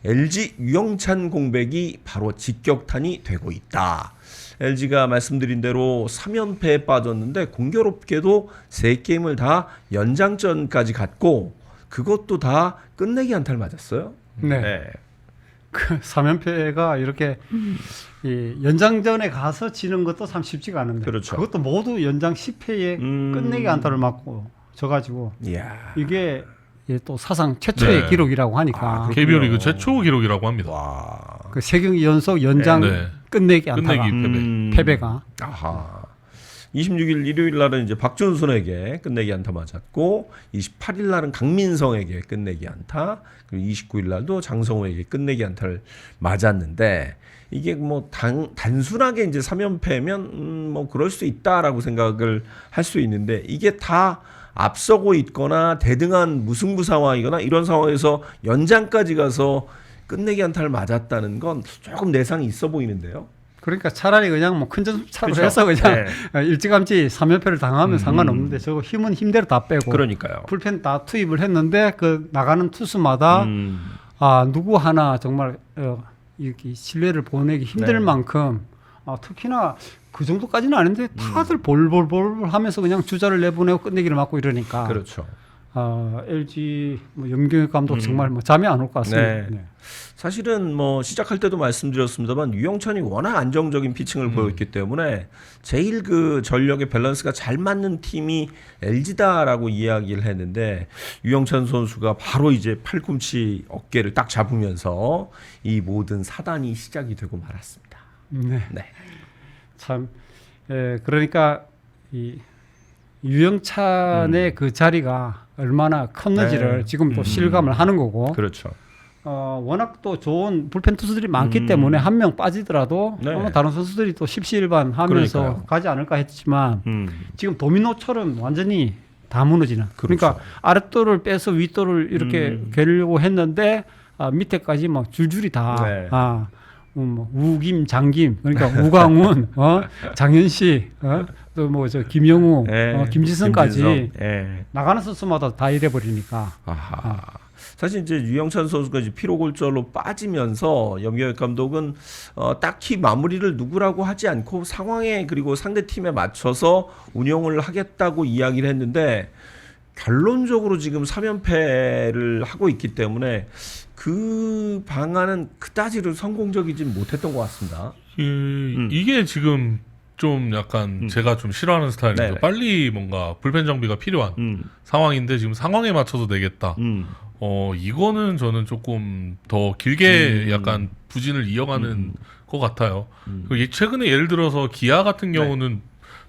LG 유영찬 공백이 바로 직격탄이 되고 있다. LG가 말씀드린 대로 3연패에 빠졌는데 공교롭게도 3게임을 다 연장전까지 갔고 그것도 다 끝내기 안타를 맞았어요. 네. 네. 그 3연패가 이렇게 이 연장전에 가서 지는 것도 참 쉽지가 않은데 그렇죠. 그것도 모두 연장 10회에 끝내기 안타를 맞고 져가지고 이야. 이게 또 사상 최초의 네. 기록이라고 하니까 KBO 리그 최초 기록이라고 합니다. 와. 그 3경기 연속 연장 네. 끝내기 안타가 끝내기 패배가 아하. 26일 일요일 날은 이제 박준순에게 끝내기 안타 맞았고 28일 날은 강민성에게 끝내기 안타 그리고 29일 날도 장성호에게 끝내기 안타를 맞았는데 이게 뭐 단순하게 이제 3연패면 뭐 그럴 수 있다라고 생각을 할 수 있는데 이게 다 앞서고 있거나 대등한 무승부 상황이거나 이런 상황에서 연장까지 가서 끝내기 안타를 맞았다는 건 조금 내상이 있어 보이는데요. 그러니까 차라리 그냥 뭐 큰 점수 차로 그렇죠. 해서 그냥 네. 일찌감치 3연패를 당하면 상관없는데 저거 힘은 힘대로 다 빼고 그러니까요. 불펜 다 투입을 했는데 그 나가는 투수마다 누구 하나 정말 이렇게 신뢰를 보내기 힘들 네. 만큼 특히나 그 정도까지는 아닌데 다들 볼볼볼 하면서 그냥 주자를 내보내고 끝내기를 맞고 이러니까 그렇죠. LG 뭐 염경엽 감독 정말 뭐 잠이 안 올 것 같습니다. 네. 네. 사실은 뭐 시작할 때도 말씀드렸습니다만 유영찬이 워낙 안정적인 피칭을 보였기 때문에 제일 그 전력의 밸런스가 잘 맞는 팀이 LG다라고 이야기를 했는데 유영찬 선수가 바로 이제 팔꿈치 어깨를 딱 잡으면서 이 모든 사단이 시작이 되고 말았습니다. 네. 네. 참 그러니까 이 유영찬의 그 자리가 얼마나 컸는지를 네. 지금 또 실감을 하는 거고 그렇죠. 워낙 또 좋은 불펜 투수들이 많기 때문에 한 명 빠지더라도 네. 아마 다른 선수들이 또 십시일반 하면서 그러니까요. 가지 않을까 했지만 지금 도미노처럼 완전히 다 무너지는. 그렇죠. 그러니까 아랫돌을 빼서 윗돌을 이렇게 개려고 했는데 밑에까지 막 줄줄이 다 네. 뭐 우김, 장김, 그러니까 우광훈, 장현시, 또 뭐 저 김영우, 네. 김지성까지 김진성. 네. 나가는 선수마다 다 이래버리니까. 아하. 사실 이제 유영찬 선수가 이제 피로골절로 빠지면서 염경엽 감독은 딱히 마무리를 누구라고 하지 않고 상황에 그리고 상대 팀에 맞춰서 운영을 하겠다고 이야기를 했는데 결론적으로 지금 3연패를 하고 있기 때문에 그 방안은 그다지로 성공적이진 못했던 것 같습니다. 이게 지금 좀 약간 제가 좀 싫어하는 스타일인데 네네. 빨리 뭔가 불펜 정비가 필요한 상황인데 지금 상황에 맞춰서 내겠다. 이거는 저는 조금 더 길게 약간 부진을 이어가는 것 같아요. 최근에 예를 들어서 기아 같은 경우는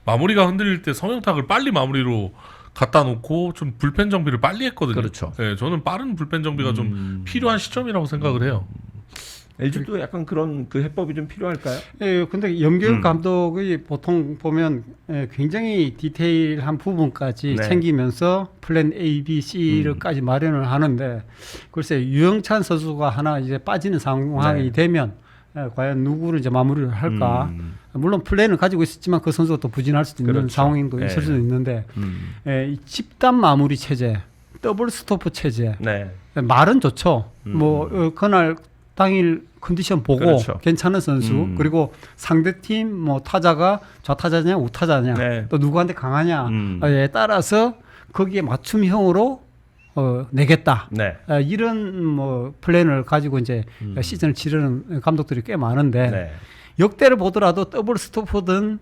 마무리가 흔들릴 때 성형탁을 빨리 마무리로 갖다 놓고 좀 불펜 정비를 빨리 했거든요. 그렇죠. 네, 저는 빠른 불펜 정비가 좀 필요한 시점이라고 생각을 해요. LG도 약간 그런 그 해법이 좀 필요할까요? 예, 근데 염경엽 감독이 보통 보면 굉장히 디테일한 부분까지 네. 챙기면서 플랜 A, B, C를까지 마련을 하는데 글쎄 유영찬 선수가 하나 이제 빠지는 상황이 네. 되면 과연 누구를 이제 마무리를 할까? 물론 플랜을 가지고 있었지만 그 선수가 또 부진할 수도 있는 그렇죠. 상황도 있을 수도 있는데 이 집단 마무리 체제, 더블 스토프 체제 네. 말은 좋죠. 뭐 그날 당일 컨디션 보고 그렇죠. 괜찮은 선수 그리고 상대팀 뭐 타자가 좌타자냐 우타자냐 네. 또 누구한테 강하냐에 따라서 거기에 맞춤형으로 내겠다. 네. 이런 뭐 플랜을 가지고 이제 시즌을 치르는 감독들이 꽤 많은데 네. 역대를 보더라도 더블 스토퍼든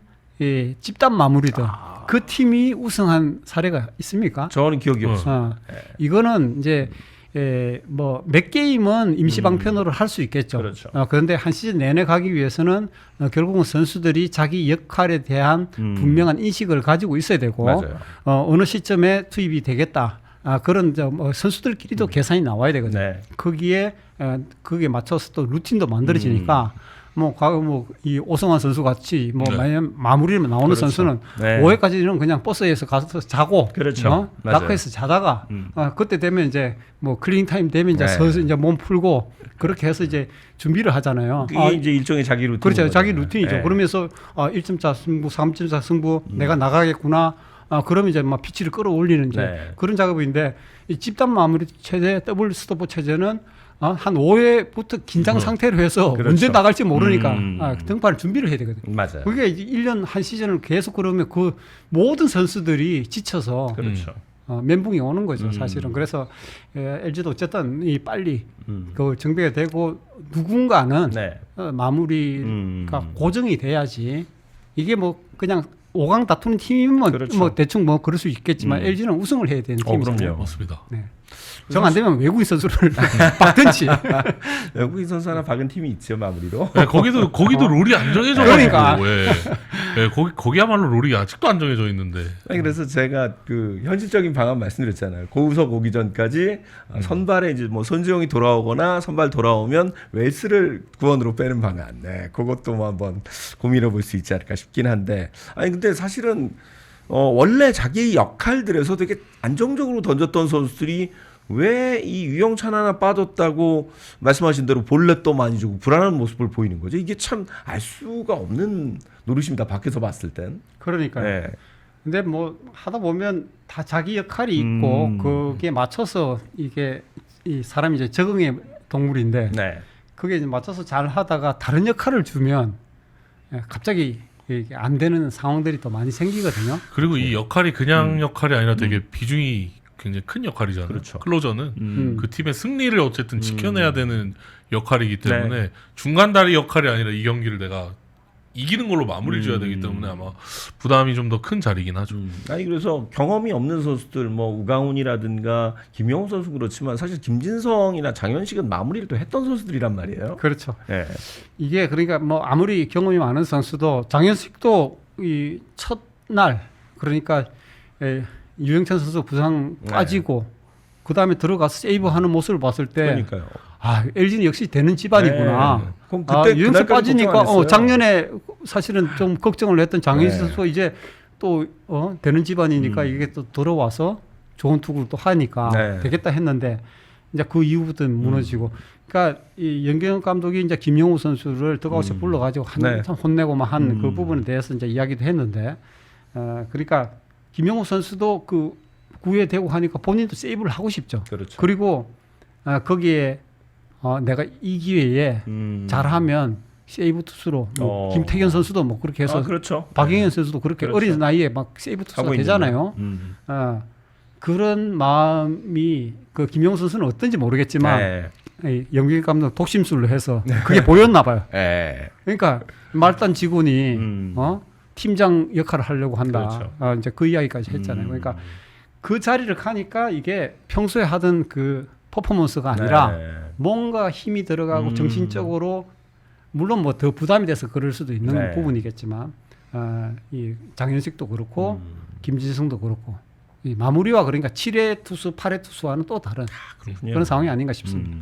집단 마무리든 그 팀이 우승한 사례가 있습니까? 저는 기억이 없어요. 이거는 이제 뭐 몇 게임은 임시 방편으로 할 수 있겠죠. 그렇죠. 그런데 한 시즌 내내 가기 위해서는 결국은 선수들이 자기 역할에 대한 분명한 인식을 가지고 있어야 되고 맞아요. 어느 시점에 투입이 되겠다. 그런 뭐 선수들끼리도 계산이 나와야 되거든요. 네. 거기에 맞춰서 또 루틴도 만들어지니까 뭐 과거 뭐 이 오성환 선수 같이 뭐 네. 만약 마무리만 나오는 그렇죠. 선수는 네. 5회까지는 그냥 버스에서 가서 자고 그렇죠. 맞아요. 낙커에서 자다가 그때 되면 이제 뭐 클린 타임 되면 이제 네. 서서 이제 몸 풀고 그렇게 해서 이제 준비를 하잖아요. 그게 이제 일종의 자기 루틴. 그렇죠. 자기 루틴이죠. 네. 그러면서 1점차 승부, 3점차 승부 내가 나가겠구나. 그러면 이제 막 피치를 끌어올리는 이제 네. 그런 작업인데 이 집단 마무리 체제, 더블 스토퍼 체제는 한 5회부터 긴장 상태로 해서 그렇죠. 언제 나갈지 모르니까 음. 등판을 준비를 해야 되거든요. 맞아요. 그게 이제 1년 한 시즌을 계속 그러면 그 모든 선수들이 지쳐서 그렇죠. 멘붕이 오는 거죠, 사실은. 그래서 LG도 어쨌든 이 빨리 그 정비가 되고 누군가는 네. 마무리가 고정이 돼야지. 이게 뭐 그냥 5강 다투는 팀이면 그렇죠. 뭐 대충 뭐 그럴 수 있겠지만 LG는 우승을 해야 되는 팀이잖아요. 그럼요. 맞습니다. 네. 정 안 되면 외국인 선수를 박든지. 외국인 선수 하나 박은 팀이 있죠, 마무리로. 네, 거기도 롤이 안 정해져 그러니까. 가지고. 예, 거기야말로 롤이 아직도 안 정해져 있는데. 아니, 그래서 제가 그 현실적인 방안 말씀드렸잖아요. 고우석 오기 전까지 선발에 이제 뭐 손주영이 돌아오거나 선발 돌아오면 웰스를 구원으로 빼는 방안. 네, 그것도 뭐 한번 고민해 볼 수 있지 않을까 싶긴 한데. 아니 근데 사실은 원래 자기 역할들에서 되게 안정적으로 던졌던 선수들이 왜 이 유영찬 하나 빠졌다고 말씀하신 대로 볼넷도 많이 주고 불안한 모습을 보이는 거죠. 이게 참 알 수가 없는 노릇입니다. 밖에서 봤을 땐. 그러니까요. 네. 근데 뭐 하다 보면 다 자기 역할이 있고 그게 맞춰서 이게 이 사람이 이제 적응의 동물인데 네. 그게 이제 맞춰서 잘 하다가 다른 역할을 주면 갑자기 이게 안 되는 상황들이 더 많이 생기거든요. 그리고 이 역할이 그냥 역할이 아니라 되게 비중이 굉장히 큰 역할이잖아요. 그렇죠. 클로저는 그 팀의 승리를 어쨌든 지켜내야 되는 역할이기 때문에 중간 다리 역할이 아니라 이 경기를 내가 이기는 걸로 마무리 줘야 되기 때문에 아마 부담이 좀 더 큰 자리긴 하죠. 아니 그래서 경험이 없는 선수들 뭐 우강훈이라든가 김영호 선수 그렇지만 사실 김진성이나 장현식은 마무리를 또 했던 선수들이란 말이에요. 그렇죠. 네. 이게 그러니까 뭐 아무리 경험이 많은 선수도 장현식도 이 첫날 그러니까 유영찬 선수 부상 빠지고 그 다음에 들어가서 세이브하는 모습을 봤을 때 그러니까요. LG는 역시 되는 집안이구나. 네. 그럼 그때 유영찬 그날까지 빠지니까 걱정 안 했어요. 작년에 사실은 좀 걱정을 했던 장현식 네. 선수가 이제 또 되는 집안이니까 이게 또 들어와서 좋은 투구를 또 하니까 네. 되겠다 했는데 이제 그 이후부터 무너지고. 그러니까 이 연경 감독이 이제 김영우 선수를 더가웃에 불러가지고 한참 혼내고만 한 그 부분에 대해서 이제 이야기도 했는데, 그러니까 김영우 선수도 그 구에 대고 하니까 본인도 세이브를 하고 싶죠. 그렇죠. 그리고 거기에 내가 이 기회에 잘하면 세이브 투수로 뭐 김태균 선수도 뭐 그렇게 해서 그렇죠. 박영현 선수도 그렇게 그렇죠. 어린 나이에 막 세이브 투수가 되잖아요. 그런 마음이 그 김영우 선수는 어떤지 모르겠지만 영경 감독 독심술로 해서 그게 보였나 봐요. 그러니까 말단 직원이 팀장 역할을 하려고 한다. 그렇죠. 이제 그 이야기까지 했잖아요. 그러니까 그 자리를 가니까 이게 평소에 하던 그 퍼포먼스가 아니라 뭔가 힘이 들어가고 정신적으로 물론 뭐 더 부담이 돼서 그럴 수도 있는 부분이겠지만 이 장현식도 그렇고 김진성도 그렇고 이 마무리와 그러니까 7회 투수, 8회 투수와는 또 다른 그런 상황이 아닌가 싶습니다.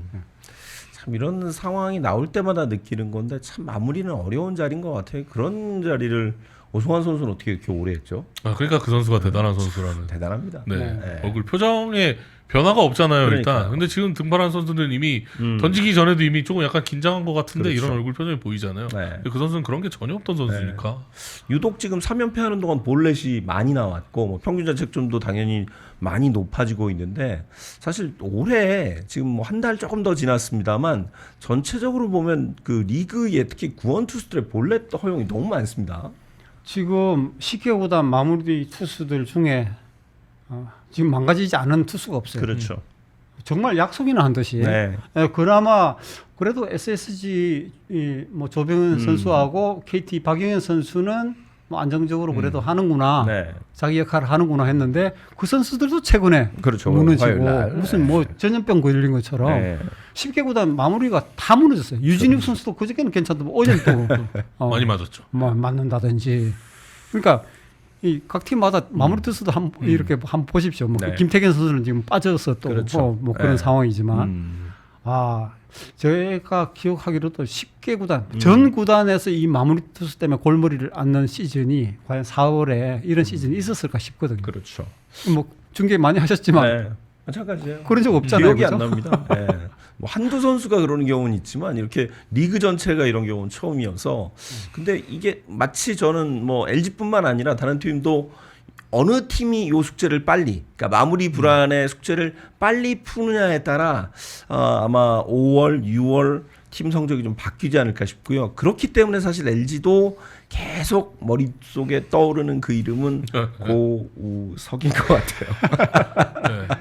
참 이런 상황이 나올 때마다 느끼는 건데 참 마무리는 어려운 자리인 것 같아요. 그런 자리를 오승환 선수는 어떻게 이렇게 오래 했죠? 그러니까 그 선수가 대단한 선수라는. 대단합니다. 네. 얼굴 표정에 변화가 없잖아요. 그러니까요. 일단. 근데 지금 등판한 선수들은 이미 던지기 전에도 이미 조금 약간 긴장한 것 같은데 그렇죠. 이런 얼굴 표정이 보이잖아요. 그 선수는 그런 게 전혀 없던 선수니까. 유독 지금 3연패 하는 동안 볼넷이 많이 나왔고 뭐 평균 자책점도 당연히 많이 높아지고 있는데 사실 올해 지금 뭐 한 달 조금 더 지났습니다만 전체적으로 보면 그 리그에 특히 구원 투수들의 볼넷 허용이 너무 많습니다. 지금 10개 구단 마무리 투수들 중에 지금 망가지지 않은 투수가 없어요. 그렇죠. 정말 약속이나 한 듯이. 그나마 그래도 SSG 뭐 조병현 선수하고 KT 박영현 선수는 뭐 안정적으로 그래도 하는구나. 자기 역할을 하는구나 했는데 그 선수들도 최근에 그렇죠. 무너지고 무슨 뭐 전염병 걸린 것처럼 10개 구단 마무리가 다 무너졌어요. 유진욱 선수도 그저께는 괜찮던데 어제는 또 많이 맞았죠. 뭐 맞는다든지. 그러니까 이 각 팀마다 마무리 투수도 이렇게 한번 보십시오. 뭐 김태균 선수는 지금 빠져서 또 뭐 그런 상황이지만 제가 기억하기로도 10개 구단 전 구단에서 이 마무리 투수 때문에 골머리를 앓는 시즌이 과연 4월에 이런 시즌이 있었을까 싶거든요. 그렇죠. 뭐 중계 많이 하셨지만 마찬가지예요. 그런 적 없잖아요. 기억이 안 납니다. 뭐 한두 선수가 그러는 경우는 있지만 이렇게 리그 전체가 이런 경우는 처음이어서 근데 이게 마치 저는 뭐 LG뿐만 아니라 다른 팀도 어느 팀이 요 숙제를 빨리, 그러니까 마무리 불안의 숙제를 빨리 푸느냐에 따라 아마 5월, 6월 팀 성적이 좀 바뀌지 않을까 싶고요. 그렇기 때문에 사실 LG도 계속 머릿속에 떠오르는 그 이름은 고우석인 것 같아요. 네.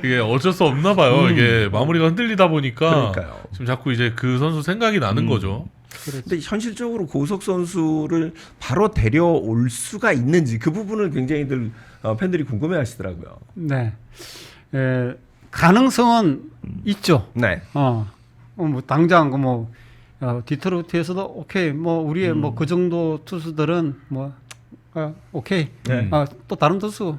이게 어쩔 수 없나 봐요. 이게 마무리가 흔들리다 보니까 그러니까요. 지금 자꾸 이제 그 선수 생각이 나는 거죠. 근데 현실적으로 고우석 선수를 바로 데려올 수가 있는지 그 부분을 굉장히들 팬들이 궁금해하시더라고요. 네. 가능성은 있죠. 네. 뭐 당장 뭐 디트로이트에서도 오케이 뭐 우리의 뭐 그 정도 투수들은 뭐 오케이 네. 또 다른 투수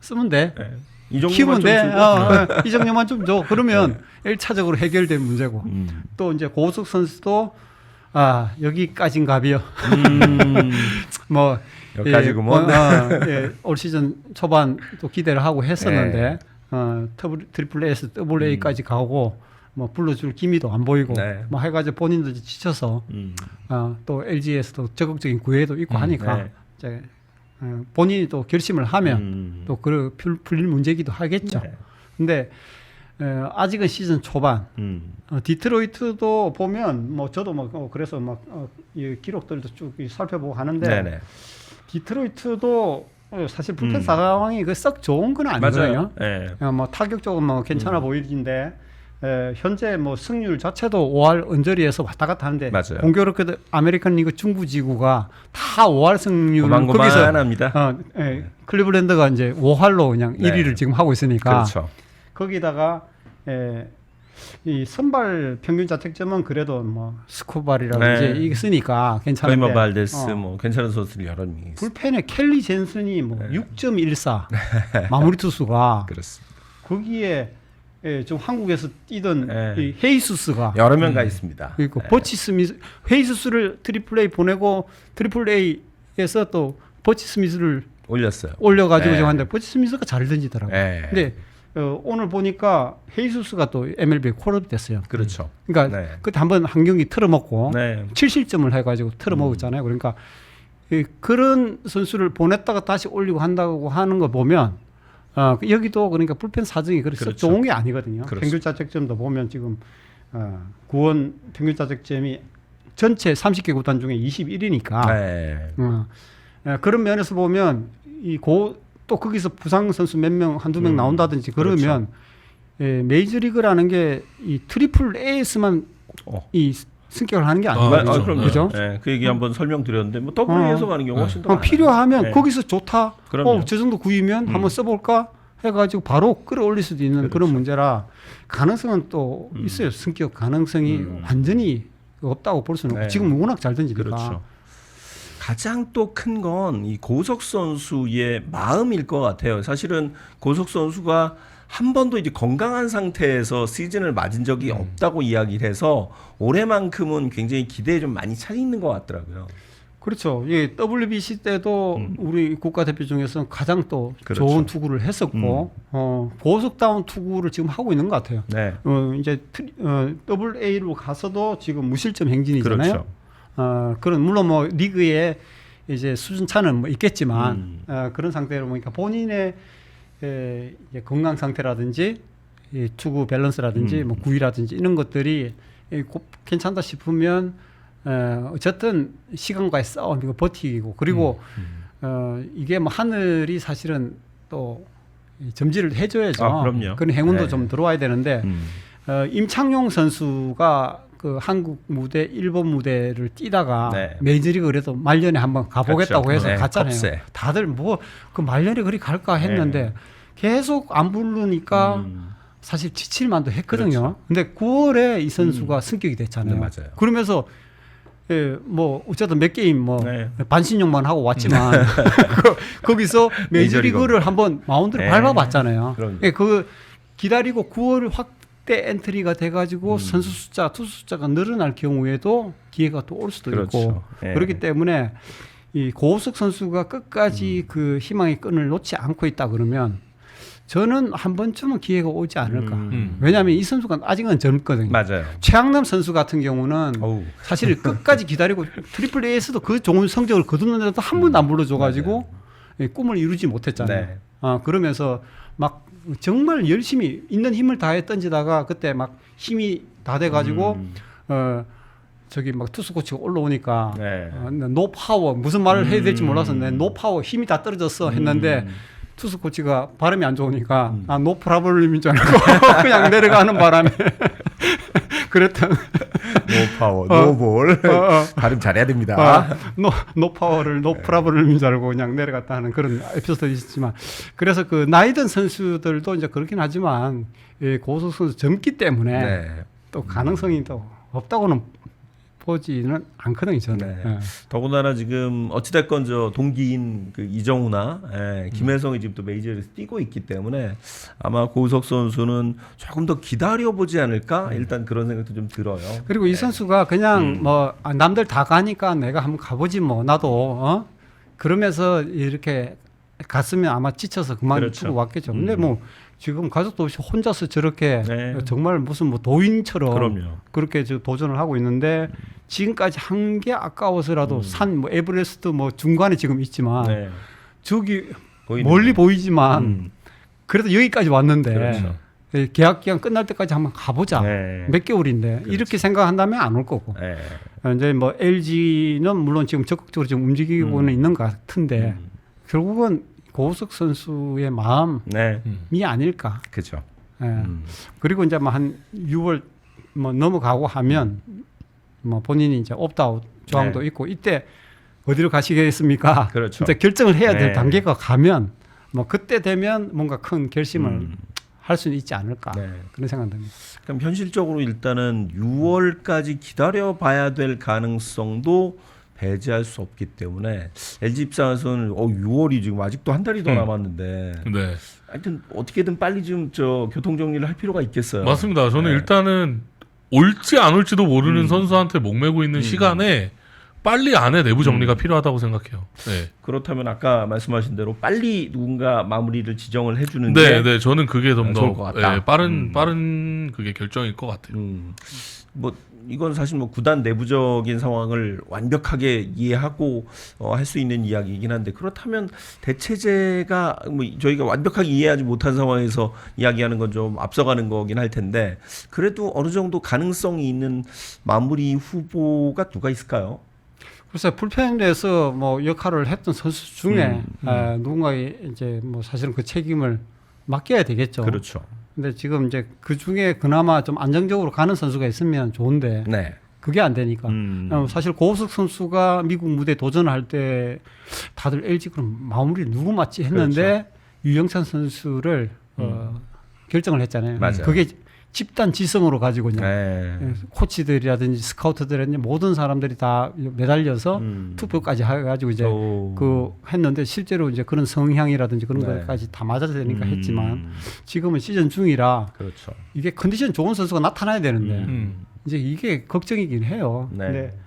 쓰면 돼. 네. 이 정도만 키우면 좀 돼. 주고. 이 정도만 좀 줘. 그러면 1차적으로 해결된 문제고. 또 이제 고우석 선수도 여기까지인가비요. 뭐 여기까지고 뭐. 올 시즌 초반 또 기대를 하고 했었는데 트리플 A에서 더블 A까지 가고 뭐 불러줄 기미도 안 보이고 네. 뭐 해가지고 본인도 지쳐서 또 LG에서도 적극적인 구애도 있고 하니까 네. 이제 본인이 또 결심을 하면 또 그 풀릴 문제기도 하겠죠. 네. 근데 아직은 시즌 초반. 디트로이트도 보면 뭐 저도 뭐 그래서 막 이 기록들도 쭉 살펴보고 하는데 네네. 디트로이트도 사실 불펜 상황이 그 썩 좋은 건 아니거든요. 네. 뭐 타격적은 뭐 괜찮아 보이는데 현재 뭐 승률 자체도 5할 언저리에서 왔다 갔다 하는데 맞아요. 공교롭게도 아메리칸 리그 중부 지구가 다 5할 승률 거기서 고만고만합니다. 클리블랜드가 이제 5할로 그냥 네. 1위를 지금 하고 있으니까 그렇죠. 거기다가 이 선발 평균 자책점은 그래도 뭐 스코발이라든지 네. 이게 쓰니까 괜찮은데 카이머 발데스 뭐 괜찮은 선수들 여러 명이 있습니다. 불펜에 켈리 젠슨이 뭐 6.14 마무리 투수가 그렇습니다. 거기에 좀 한국에서 뛰던 네. 이 헤이수스가 여러 명 가 있습니다. 그리고 버치 스미스 헤이수스를 트리플 A 보내고 트리플 A에서 또 버치 스미스를 올렸어요. 올려가지고 네. 지금 하는데 버치 스미스가 잘 던지더라고요. 네. 근데 오늘 보니까 헤이수스가 또 MLB에 콜업 됐어요. 그렇죠. 그러니까 네. 그때 한번 한 경기 틀어먹고 네. 7실점을 해가지고 틀어먹었잖아요. 그러니까 그런 선수를 보냈다가 다시 올리고 한다고 하는 거 보면 여기도 그러니까 불펜 사정이 그렇게 그렇죠. 좋은 게 아니거든요. 그렇습니다. 평균 자책점도 보면 지금 구원 평균 자책점이 전체 30개 구단 중에 21이니까 네. 그런 면에서 보면 또 거기서 부상 선수 몇 명 한두 명 나온다든지 그러면 메이저리그라는 게 이 트리플 A에서만 이 승격을 하는 게 아니거든요. 그렇죠. 그럼요. 그죠? 네, 그 얘기 한번 설명드렸는데 뭐 W에서 가는 경우 훨씬 더 많아요. 필요하면 네. 거기서 좋다. 그럼요. 저 정도 구이면 한번 써볼까 해가지고 바로 끌어올릴 수도 있는 그렇죠. 그런 문제라 가능성은 또 있어요. 승격 가능성이 완전히 없다고 볼 수는 없고 네. 지금 워낙 잘 던지니까. 그렇죠. 가장 또 큰 건 이 고우석 선수의 마음일 것 같아요. 사실은 고우석 선수가 한 번도 이제 건강한 상태에서 시즌을 맞은 적이 없다고 이야기를 해서 올해만큼은 굉장히 기대에 좀 많이 차 있는 것 같더라고요. 그렇죠. 예, WBC 때도 우리 국가대표 중에서 가장 또 그렇죠. 좋은 투구를 했었고 고속다운 투구를 지금 하고 있는 것 같아요. 네. 이제 WA로 가서도 지금 무실점 행진이잖아요. 그렇죠. 그런 물론 뭐 리그에 이제 수준 차는 뭐 있겠지만 그런 상태로 보니까 본인의 이제 건강 상태라든지 이 투구 밸런스라든지 뭐 구위라든지 이런 것들이 괜찮다 싶으면 어쨌든 시간과의 싸움 이거 버티고 그리고 이게 뭐 하늘이 사실은 또 점지를 해줘야죠. 그럼요. 그런 행운도 네. 좀 들어와야 되는데 임창용 선수가 그 한국 무대 일본 무대를 뛰다가 네. 메이저리그 그래도 말년에 한번 가보겠다고 그렇죠. 해서 네, 갔잖아요. 컵세. 다들 뭐 그 말년에 그리 갈까 했는데 계속 안 부르니까 사실 지칠만도 했거든요. 그렇죠. 근데 9월에 이 선수가 승격이 됐잖아요. 네, 맞아요. 그러면서 뭐 어쨌든 몇 게임 뭐 네. 반신욕만 하고 왔지만 거기서 메이저리그를 한번 마운드를 네. 밟아봤잖아요. 그럼요. 그 기다리고 9월 확대 엔트리가 돼가지고 선수 숫자, 투수 숫자가 늘어날 경우에도 기회가 또 올 수도 그렇죠. 있고 네. 그렇기 때문에 이 고우석 선수가 끝까지 그 희망의 끈을 놓지 않고 있다 그러면 저는 한 번쯤은 기회가 오지 않을까. 왜냐하면 이 선수가 아직은 젊거든요. 맞아요. 최양남 선수 같은 경우는 어우. 사실 끝까지 기다리고 트리플 A에서도 그 좋은 성적을 거뒀는데도 한 번도 안 불러줘가지고 꿈을 이루지 못했잖아요. 네. 그러면서 막 정말 열심히 있는 힘을 다해 던지다가 그때 막 힘이 다 돼가지고 저기 막 투수 코치가 올라오니까 네. 노 파워 무슨 말을 해야 될지 몰라서 노 파워 힘이 다 떨어졌어 했는데 투수 코치가 발음이 안 좋으니까 노 프라블럼인 줄 알고 그냥 내려가는 바람에 그랬던 노 파워, 노볼. 발음 잘해야 됩니다. 노 파워를 노 프라블럼인 줄 알고 그냥 내려갔다 하는 그런 에피소드가 있었지만 그래서 그 나이 든 선수들도 이제 그렇긴 하지만 고우석 선수 젊기 때문에 네. 또 가능성이 또 없다고는 보지는 않거든요, 저는. 네. 예. 더군다나 지금 어찌됐건 저 동기인 그 이정우나 김혜성이 지금 또 메이저리그에서 뛰고 있기 때문에 아마 고우석 선수는 조금 더 기다려보지 않을까 일단 그런 생각도 좀 들어요. 그리고 이 선수가 그냥 뭐 남들 다 가니까 내가 한번 가보지 뭐 나도 그러면서 이렇게 갔으면 아마 지쳐서 그만 그렇죠. 두고 왔겠죠. 근데 뭐 지금 가족도 없이 혼자서 저렇게 네. 정말 무슨 뭐 도인처럼 그럼요. 그렇게 저 도전을 하고 있는데 지금까지 한 게 아까워서라도 산 뭐 에베레스트 뭐 중간에 지금 있지만 네. 저기 보이는 멀리 거. 보이지만 그래도 여기까지 왔는데 그렇죠. 계약 기간 끝날 때까지 한번 가보자. 네. 몇 개월인데 이렇게 생각한다면 안 올 거고. 네. 이제 뭐 LG는 물론 지금 적극적으로 지금 움직이고는 있는 것 같은데 결국은 고우석 선수의 마음이 네. 아닐까. 그렇죠. 예. 그리고 이제 뭐 한 6월 뭐 넘어가고 하면 뭐 본인이 이제 옵트아웃 조항도 네. 있고 이때 어디로 가시겠습니까? 그렇죠. 진짜 결정을 해야 될 네. 단계가 가면 뭐 그때 되면 뭔가 큰 결심을 할 수는 있지 않을까 네. 그런 생각됩니다. 그럼 현실적으로 일단은 6월까지 기다려봐야 될 가능성도 배제할 수 없기 때문에 LG 입장에서는 6월이 지금 아직도 한 달이 더 남았는데 네. 하여튼 어떻게든 빨리 좀 저 교통 정리를 할 필요가 있겠어요. 맞습니다. 저는 네. 일단은 올지 안 올지도 모르는 선수한테 목매고 있는 시간에 빨리 안에 내부 정리가 필요하다고 생각해요. 네. 그렇다면 아까 말씀하신 대로 빨리 누군가 마무리를 지정을 해주는 네, 게 네, 저는 그게 좀 좋을 것 더 같다. 빠른 그게 결정일 것 같아요. 뭐 이건 사실 뭐 구단 내부적인 상황을 완벽하게 이해하고 할 수 있는 이야기이긴 한데 그렇다면 대체제가 뭐 저희가 완벽하게 이해하지 못한 상황에서 이야기하는 건 좀 앞서가는 거긴 할 텐데 그래도 어느 정도 가능성이 있는 마무리 후보가 누가 있을까요? 글쎄 불펜에서 뭐 역할을 했던 선수 중에 누군가 이제 뭐 사실은 그 책임을 맡겨야 되겠죠. 그렇죠. 근데 지금 이제 그 중에 그나마 좀 안정적으로 가는 선수가 있으면 좋은데 네. 그게 안 되니까. 사실 고우석 선수가 미국 무대 도전할 때 다들 LG 그럼 마무리 누구 맞지 했는데 그렇죠. 유영찬 선수를 결정을 했잖아요. 맞아요. 그게 집단 지성으로 가지고 그냥 네. 코치들이라든지 스카우트들이라든지 모든 사람들이 다 매달려서 투표까지 해가지고 이제 그 했는데 실제로 이제 그런 성향이라든지 그런 네. 것까지 다 맞아야 되니까 했지만 지금은 시즌 중이라 그렇죠. 이게 컨디션 좋은 선수가 나타나야 되는데 이제 이게 걱정이긴 해요. 네. 근데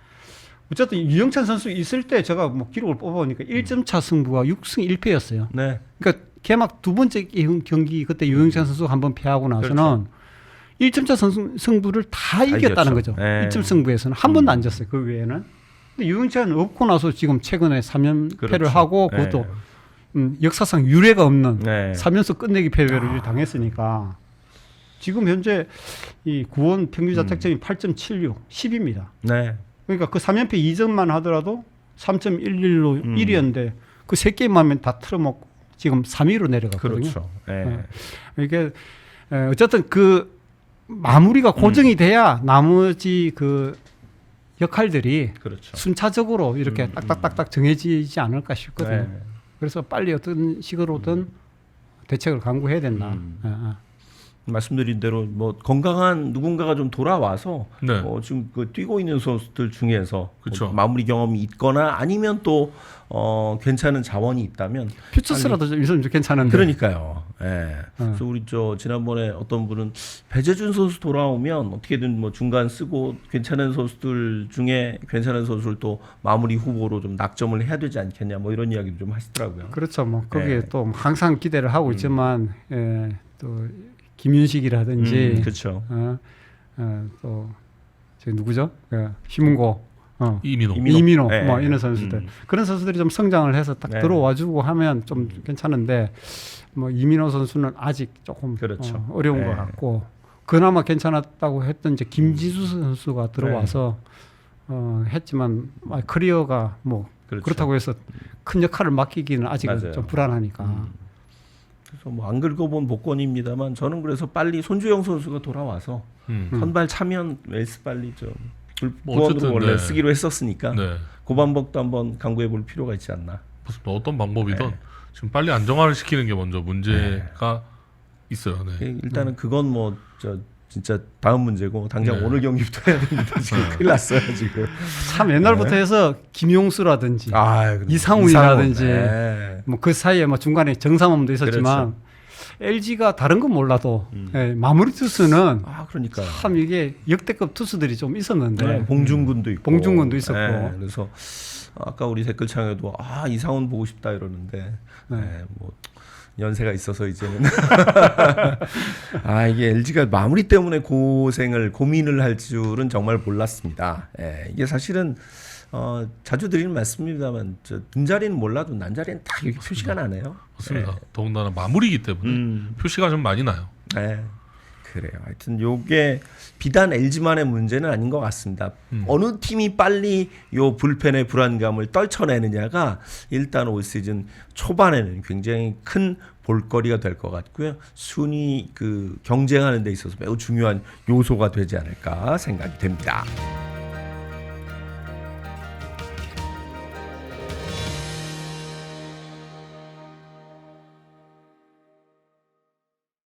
어쨌든 유영찬 선수 있을 때 제가 뭐 기록을 뽑아보니까 1점 차 승부가 6승 1패였어요. 네. 그러니까 개막 두 번째 경기 그때 유영찬 선수가 한번 패하고 나서는 그렇죠. 1점 차 승부를 다 이겼다는 이겼죠. 거죠. 네. 1점 승부에서는 한 번도 안 졌어요. 그 외에는. 근데 유영찬 없고 나서 지금 최근에 3연패를 그렇죠. 하고 그것도 역사상 유례가 없는 네. 3연속 끝내기 패배를 당했으니까 지금 현재 이 구원 평균 자책점이 8.76, 10입니다. 네. 그러니까 그 3연패 2점만 하더라도 3.11로 1위였는데 그 3게임만 하면 다 틀어먹고 지금 3위로 내려갔거든요. 그렇죠. 네. 이게 어쨌든 그 마무리가 고정이 돼야 나머지 그 역할들이 그렇죠. 순차적으로 이렇게 딱딱딱딱 정해지지 않을까 싶거든요. 네. 그래서 빨리 어떤 식으로든 대책을 강구해야 된다. 말씀드린 대로 뭐 건강한 누군가가 좀 돌아와서 네. 지금 그 뛰고 있는 선수들 중에서 그쵸. 뭐 마무리 경험이 있거나 아니면 또 괜찮은 자원이 있다면 퓨처스라도 좀 있으면 괜찮은데. 그러니까요. 예. 그래서 우리 저 지난번에 어떤 분은 배재준 선수 돌아오면 어떻게든 뭐 중간 쓰고 괜찮은 선수들 중에 괜찮은 선수를 또 마무리 후보로 좀 낙점을 해야 되지 않겠냐 뭐 이런 이야기도 좀 하시더라고요. 그렇죠. 뭐 거기에 네. 또 항상 기대를 하고 있지만 또 김윤식이라든지 그렇죠. 또 저 누구죠? 신문고 이민호. 이민호 네. 뭐 이런 선수들 그런 선수들이 좀 성장을 해서 딱 네. 들어와주고 하면 좀 괜찮은데 뭐 이민호 선수는 아직 조금 그렇죠. 어려운 네. 것 같고 그나마 괜찮았다고 했던 이제 김지수 선수가 들어와서 했지만 커리어가 뭐 그렇죠. 그렇다고 해서 큰 역할을 맡기기는 아직은 맞아요. 좀 불안하니까. 그래서 뭐 안 긁어본 복권입니다만 저는 그래서 빨리 손주영 선수가 돌아와서 선발 차면 웰스 빨리 좀 뭐 구원으로 어쨌든, 원래 네. 쓰기로 했었으니까 네. 고반복도 한번 강구해 볼 필요가 있지 않나. 무슨 어떤 방법이든 네. 지금 빨리 안정화를 시키는 게 먼저 문제가 있어요. 네. 일단은 그건 뭐 저 진짜 다음 문제고 당장 네. 오늘 경기부터 해야 됩니다. 지금 큰일 났어요 지금. 참 옛날부터 해서 김용수라든지 아, 이상훈이라든지 네. 뭐 그 사이에 뭐 중간에 정상범도 있었지만 LG가 다른 건 몰라도 마무리 투수는 아 그러니까 참 이게 역대급 투수들이 좀 있었는데 네, 봉준군도 있고 봉준군도 있었고. 네, 그래서 아까 우리 댓글창에도 아 이상훈 보고 싶다 이러는데 네, 뭐 연세가 있어서 이제는 아 이게 LG가 마무리 때문에 고민을 할 줄은 정말 몰랐습니다. 예, 이게 사실은 자주 드리는 말씀입니다만 저 든자리는 몰라도 난자리는 딱 이렇게 표시가 나네요. 맞습니다. 더군다나 마무리이기 때문에 표시가 좀 많이 나요. 네. 그래요. 하여튼 요게 비단 LG만의 문제는 아닌 것 같습니다. 어느 팀이 빨리 요 불펜의 불안감을 떨쳐내느냐가 일단 올 시즌 초반에는 굉장히 큰 볼거리가 될 것 같고요. 순위 그 경쟁하는 데 있어서 매우 중요한 요소가 되지 않을까 생각이 됩니다.